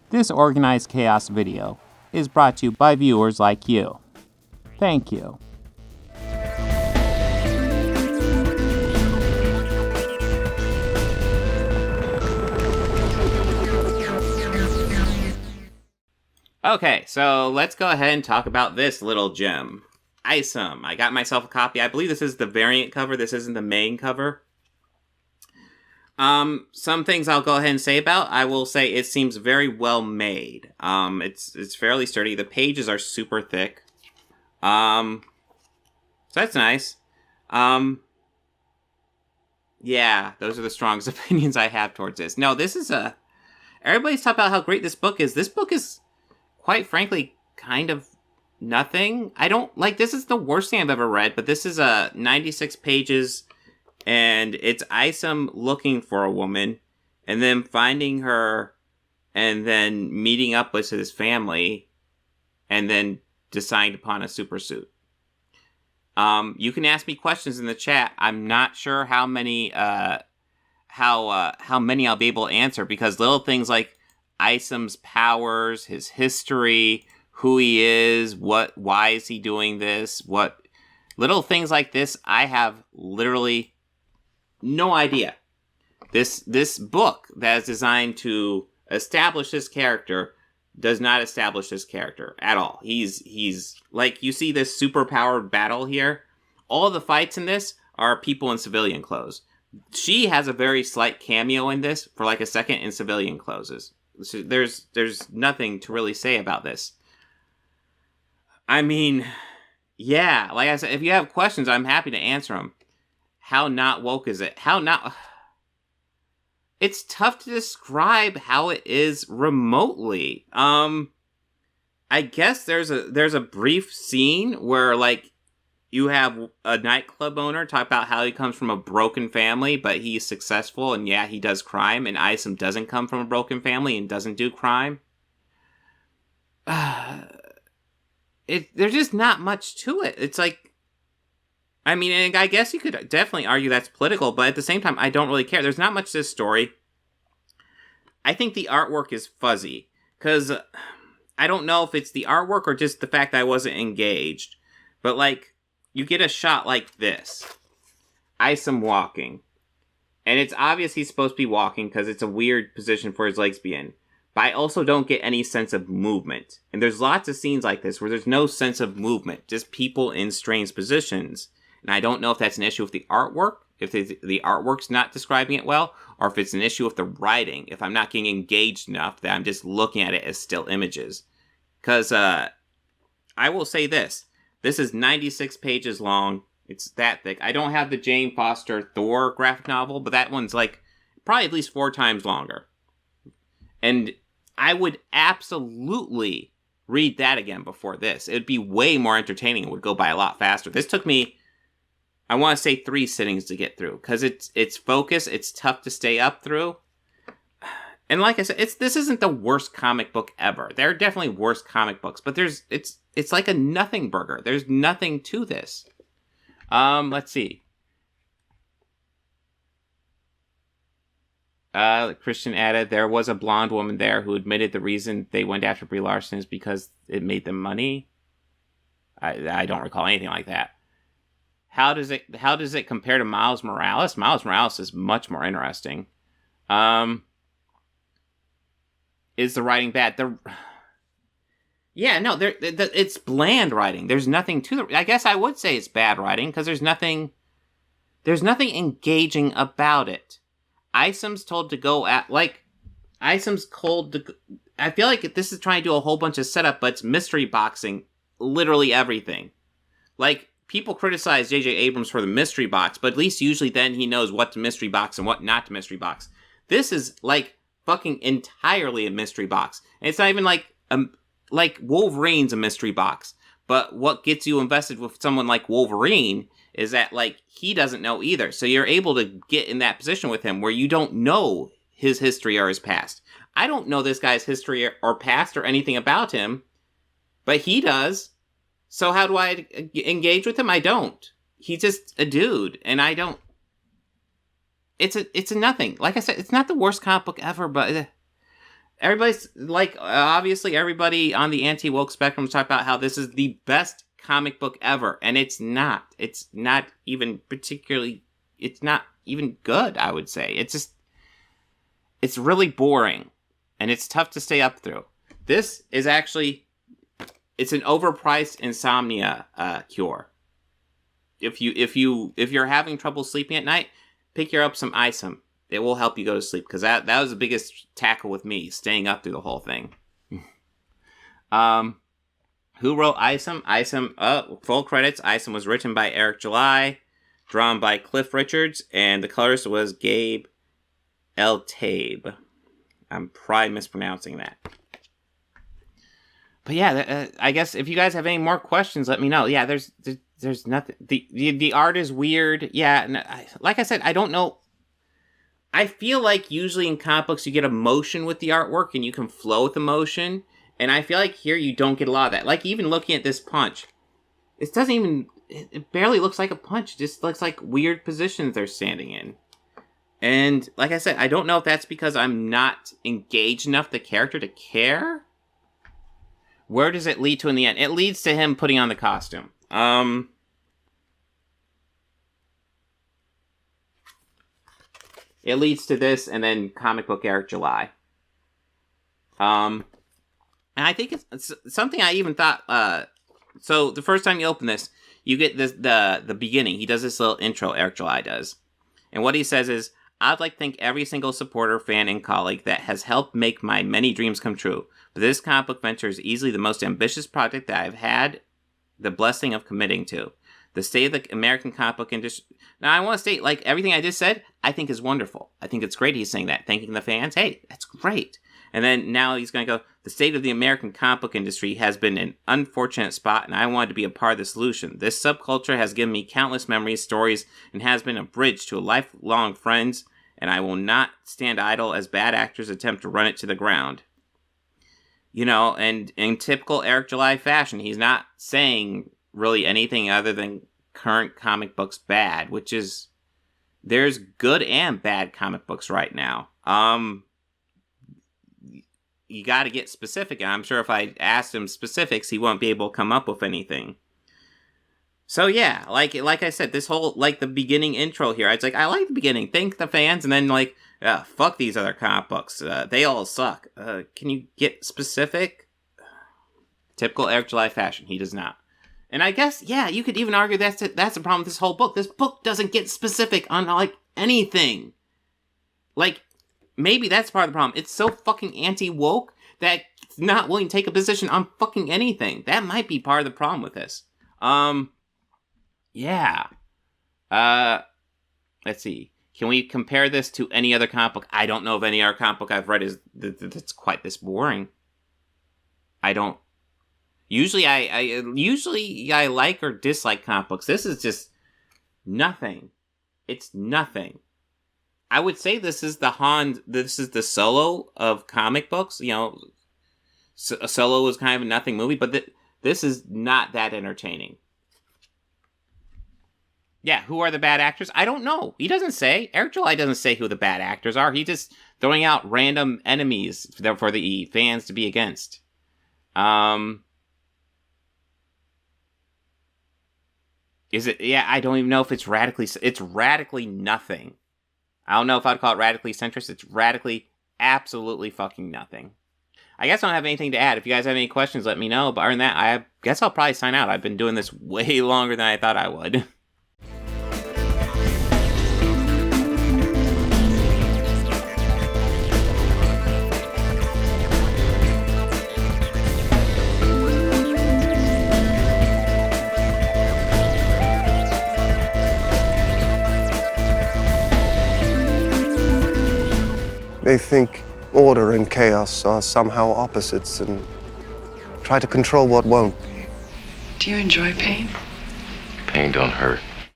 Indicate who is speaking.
Speaker 1: This Organized Chaos video is brought to you by viewers like you. Thank you. Okay, so let's go ahead and talk about this little gem. Isom. I got myself a copy. I believe this is the variant cover. This isn't the main cover. Some things I'll go ahead and say about. I will say it seems very well made. It's fairly sturdy. The pages are super thick. So that's nice. Yeah, those are the strongest opinions I have towards this. No, this is everybody's talking about how great this book is. This book is, quite frankly, kind of nothing. I don't, this is the worst thing I've ever read, but this is 96 pages, and it's Isom looking for a woman, and then finding her, and then meeting up with his family, and then deciding upon a super suit. You can ask me questions in the chat. I'm not sure how many I'll be able to answer, because little things like Isom's powers, his history, who he is, why is he doing this, little things like this, I have literally no idea. This book that is designed to establish this character does not establish this character at all. He's like, you see this super powered battle here. All the fights in this are people in civilian clothes. She has a very slight cameo in this for like a second in civilian clothes. So there's nothing to really say about this. I mean, yeah, like I said, if you have questions, I'm happy to answer them. How not woke is it? It's tough to describe how it is remotely. I guess there's a brief scene where, like, you have a nightclub owner talk about how he comes from a broken family, but he's successful, and yeah, he does crime, and Isom doesn't come from a broken family and doesn't do crime. There's just not much to it. It's like, I mean, and I guess you could definitely argue that's political, but at the same time, I don't really care. There's not much to this story. I think the artwork is fuzzy, because I don't know if it's the artwork or just the fact that I wasn't engaged, but, like, you get a shot like this. Isom walking. And it's obvious he's supposed to be walking because it's a weird position for his legs to be in. But I also don't get any sense of movement. And there's lots of scenes like this where there's no sense of movement. Just people in strange positions. And I don't know if that's an issue with the artwork, if the artwork's not describing it well, or if it's an issue with the writing, if I'm not getting engaged enough that I'm just looking at it as still images. Because I will say this. This is 96 pages long. It's that thick. I don't have the Jane Foster Thor graphic novel, but that one's like probably at least 4 times longer. And I would absolutely read that again before this. It would be way more entertaining. It would go by a lot faster. This took me, I want to say 3 sittings to get through, because it's focused. It's tough to stay up through. And like I said, this isn't the worst comic book ever. There are definitely worse comic books, but it's like a nothing burger. There's nothing to this. Let's see. Christian added, there was a blonde woman there who admitted the reason they went after Brie Larson is because it made them money. I don't recall anything like that. How does it compare to Miles Morales? Miles Morales is much more interesting. Is the writing bad? Yeah, no, it's bland writing. There's nothing to I guess I would say it's bad writing, because there's nothing engaging about it. Isom's told to go at, like, Isom's told to, I feel like this is trying to do a whole bunch of setup, but it's mystery boxing literally everything. Like, people criticize J.J. Abrams for the mystery box, but at least usually then he knows what to mystery box and what not to mystery box. This is, like, fucking entirely a mystery box. And it's not even like Wolverine's a mystery box. But what gets you invested with someone like Wolverine is that, like, he doesn't know either. So you're able to get in that position with him where you don't know his history or his past. I don't know this guy's history or past or anything about him, but he does. So how do I engage with him? I don't. He's just a dude, and I don't. It's a nothing. Like I said, it's not the worst comic book ever, but everybody's like, obviously everybody on the anti-woke spectrum talk about how this is the best comic book ever, and it's not. It's not even particularly, it's not even good, I would say. It's really boring, and it's tough to stay up through. This is actually, it's an overpriced insomnia cure. If you're having trouble sleeping at night, pick up some Isom. It will help you go to sleep, because that was the biggest tackle with me, staying up through the whole thing. Who wrote Isom? Isom, full credits. Isom was written by Eric July, drawn by Cliff Richards, and the colorist was Gabe El-Tabe. I'm probably mispronouncing that. But yeah, I guess if you guys have any more questions, let me know. Yeah, there's nothing. The art is weird. Yeah, like I said, I don't know. I feel like usually in comic books you get emotion with the artwork and you can flow with emotion. And I feel like here you don't get a lot of that. Like, even looking at this punch, it doesn't even, it barely looks like a punch. It just looks like weird positions they're standing in. And like I said, I don't know if that's because I'm not engaged enough the character to care. Where does it lead to in the end? It leads to him putting on the costume. It leads to this, and then comic book Eric July. And I think it's something I even thought, so the first time you open this, you get this, the beginning. He does this little intro, Eric July does. And what he says is, I'd like to thank every single supporter, fan, and colleague that has helped make my many dreams come true. But this comic book venture is easily the most ambitious project that I've had the blessing of committing to. The state of the American comic book industry. Now, I want to state, like, everything I just said, I think is wonderful. I think it's great he's saying that. Thanking the fans. Hey, that's great. And then now he's going to go, the state of the American comic book industry has been an unfortunate spot, and I wanted to be a part of the solution. This subculture has given me countless memories, stories, and has been a bridge to lifelong friends, and I will not stand idle as bad actors attempt to run it to the ground. You know, and in typical Eric July fashion, he's not saying really anything other than current comic books bad, which is, there's good and bad comic books right now. You got to get specific, and I'm sure if I asked him specifics, he won't be able to come up with anything. So yeah, like I said, this whole, like, the beginning intro here, it's like, I like the beginning, thank the fans, and then like, fuck these other comic books, they all suck. Can you get specific? Typical Eric July fashion, he does not. And I guess, yeah, you could even argue that's the problem with this whole book. This book doesn't get specific on, like, anything. Like, maybe that's part of the problem. It's so fucking anti-woke that it's not willing to take a position on fucking anything. That might be part of the problem with this. Yeah. Let's see. Can we compare this to any other comic book? I don't know of any other comic book I've read that's quite this boring. I don't. Usually I like or dislike comic books. This is just nothing. It's nothing. I would say this is the Solo of comic books. You know, Solo was kind of a nothing movie, but this is not that entertaining. Yeah, who are the bad actors? I don't know. He doesn't say. Eric July doesn't say who the bad actors are. He's just throwing out random enemies for the fans to be against. Is it? Yeah, I don't even know if it's radically nothing. I don't know if I'd call it radically centrist. It's radically, absolutely fucking nothing. I guess I don't have anything to add. If you guys have any questions, let me know. But other than that, I guess I'll probably sign out. I've been doing this way longer than I thought I would.
Speaker 2: They think order and chaos are somehow opposites and try to control what won't be.
Speaker 3: Do you enjoy pain?
Speaker 4: Pain don't hurt.